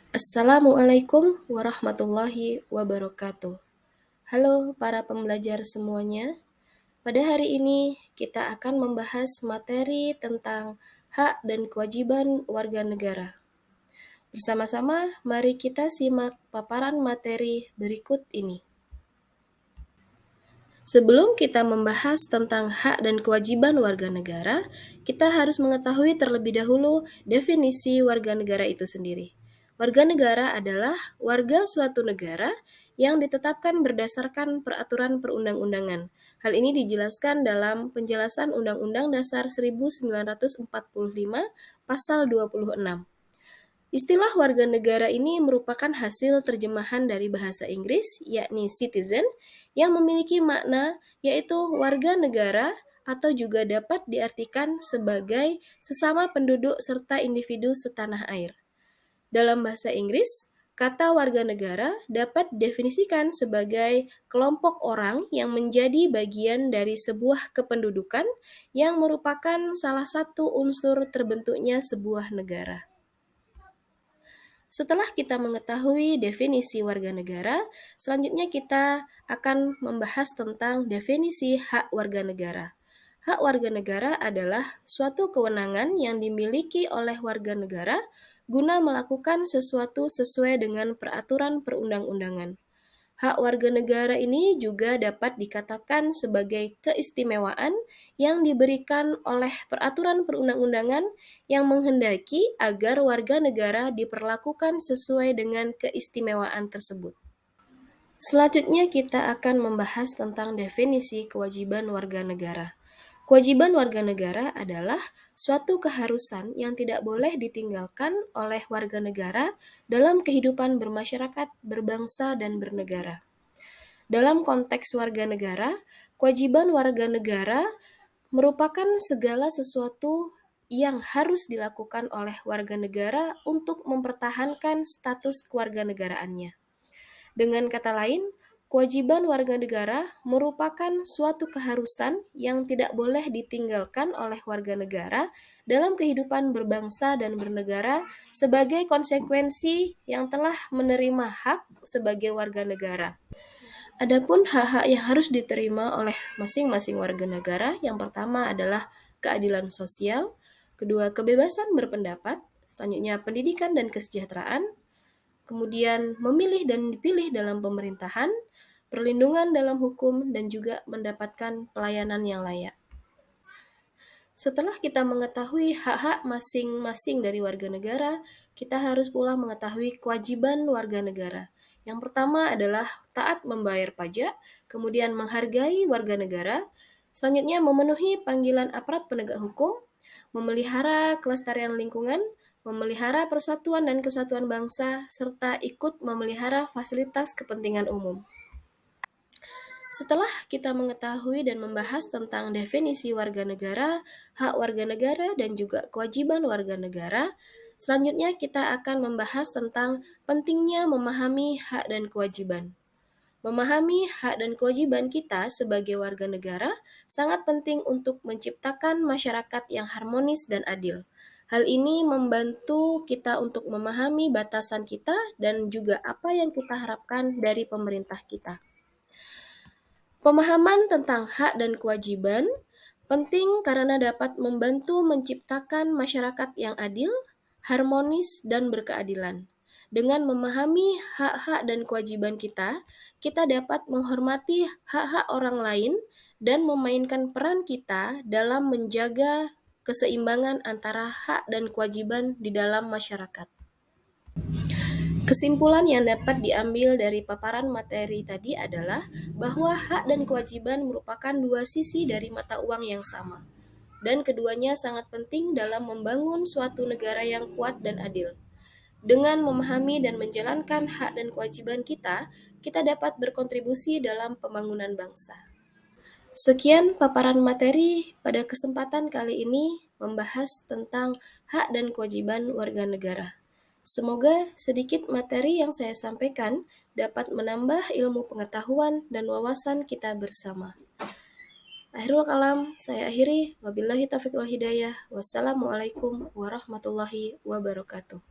Assalamualaikum warahmatullahi wabarakatuh. Halo para pembelajar semuanya. Pada hari ini kita akan membahas materi tentang hak dan kewajiban warga negara. Bersama-sama mari kita simak paparan materi berikut ini. Sebelum kita membahas tentang hak dan kewajiban warga negara, kita harus mengetahui terlebih dahulu definisi warga negara itu sendiri. Warga negara adalah warga suatu negara yang ditetapkan berdasarkan peraturan perundang-undangan. Hal ini dijelaskan dalam penjelasan Undang-Undang Dasar 1945 Pasal 26. Istilah warga negara ini merupakan hasil terjemahan dari bahasa Inggris, yakni citizen, yang memiliki makna yaitu warga negara atau juga dapat diartikan sebagai sesama penduduk serta individu setanah air. Dalam bahasa Inggris, kata warga negara dapat didefinisikan sebagai kelompok orang yang menjadi bagian dari sebuah kependudukan yang merupakan salah satu unsur terbentuknya sebuah negara. Setelah kita mengetahui definisi warga negara, selanjutnya kita akan membahas tentang definisi hak warga negara. Hak warga negara adalah suatu kewenangan yang dimiliki oleh warga negara guna melakukan sesuatu sesuai dengan peraturan perundang-undangan. Hak warga negara ini juga dapat dikatakan sebagai keistimewaan yang diberikan oleh peraturan perundang-undangan yang menghendaki agar warga negara diperlakukan sesuai dengan keistimewaan tersebut. Selanjutnya kita akan membahas tentang definisi kewajiban warga negara. Kewajiban warga negara adalah suatu keharusan yang tidak boleh ditinggalkan oleh warga negara dalam kehidupan bermasyarakat, berbangsa, dan bernegara. Dalam konteks warga negara, kewajiban warga negara merupakan segala sesuatu yang harus dilakukan oleh warga negara untuk mempertahankan status kewarganegaraannya. Dengan kata lain, kewajiban warga negara merupakan suatu keharusan yang tidak boleh ditinggalkan oleh warga negara dalam kehidupan berbangsa dan bernegara sebagai konsekuensi yang telah menerima hak sebagai warga negara. Adapun hak-hak yang harus diterima oleh masing-masing warga negara, yang pertama adalah keadilan sosial, kedua kebebasan berpendapat, selanjutnya pendidikan dan kesejahteraan, kemudian memilih dan dipilih dalam pemerintahan, perlindungan dalam hukum, dan juga mendapatkan pelayanan yang layak. Setelah kita mengetahui hak-hak masing-masing dari warga negara, kita harus pula mengetahui kewajiban warga negara. Yang pertama adalah taat membayar pajak, kemudian menghargai warga negara, selanjutnya memenuhi panggilan aparat penegak hukum, memelihara kelestarian lingkungan, memelihara persatuan dan kesatuan bangsa, serta ikut memelihara fasilitas kepentingan umum. Setelah kita mengetahui dan membahas tentang definisi warga negara, hak warga negara, dan juga kewajiban warga negara, selanjutnya kita akan membahas tentang pentingnya memahami hak dan kewajiban. Memahami hak dan kewajiban kita sebagai warga negara sangat penting untuk menciptakan masyarakat yang harmonis dan adil. Hal ini membantu kita untuk memahami batasan kita dan juga apa yang kita harapkan dari pemerintah kita. Pemahaman tentang hak dan kewajiban penting karena dapat membantu menciptakan masyarakat yang adil, harmonis, dan berkeadilan. Dengan memahami hak-hak dan kewajiban kita, kita dapat menghormati hak-hak orang lain dan memainkan peran kita dalam menjaga keseimbangan antara hak dan kewajiban di dalam masyarakat. Kesimpulan yang dapat diambil dari paparan materi tadi adalah bahwa hak dan kewajiban merupakan dua sisi dari mata uang yang sama, dan keduanya sangat penting dalam membangun suatu negara yang kuat dan adil. Dengan memahami dan menjalankan hak dan kewajiban kita dapat berkontribusi dalam pembangunan bangsa. Sekian paparan materi pada kesempatan kali ini membahas tentang hak dan kewajiban warga negara. Semoga sedikit materi yang saya sampaikan dapat menambah ilmu pengetahuan dan wawasan kita bersama. Akhirul kalam, saya akhiri. Wabillahi taufiq wal hidayah. Wassalamualaikum warahmatullahi wabarakatuh.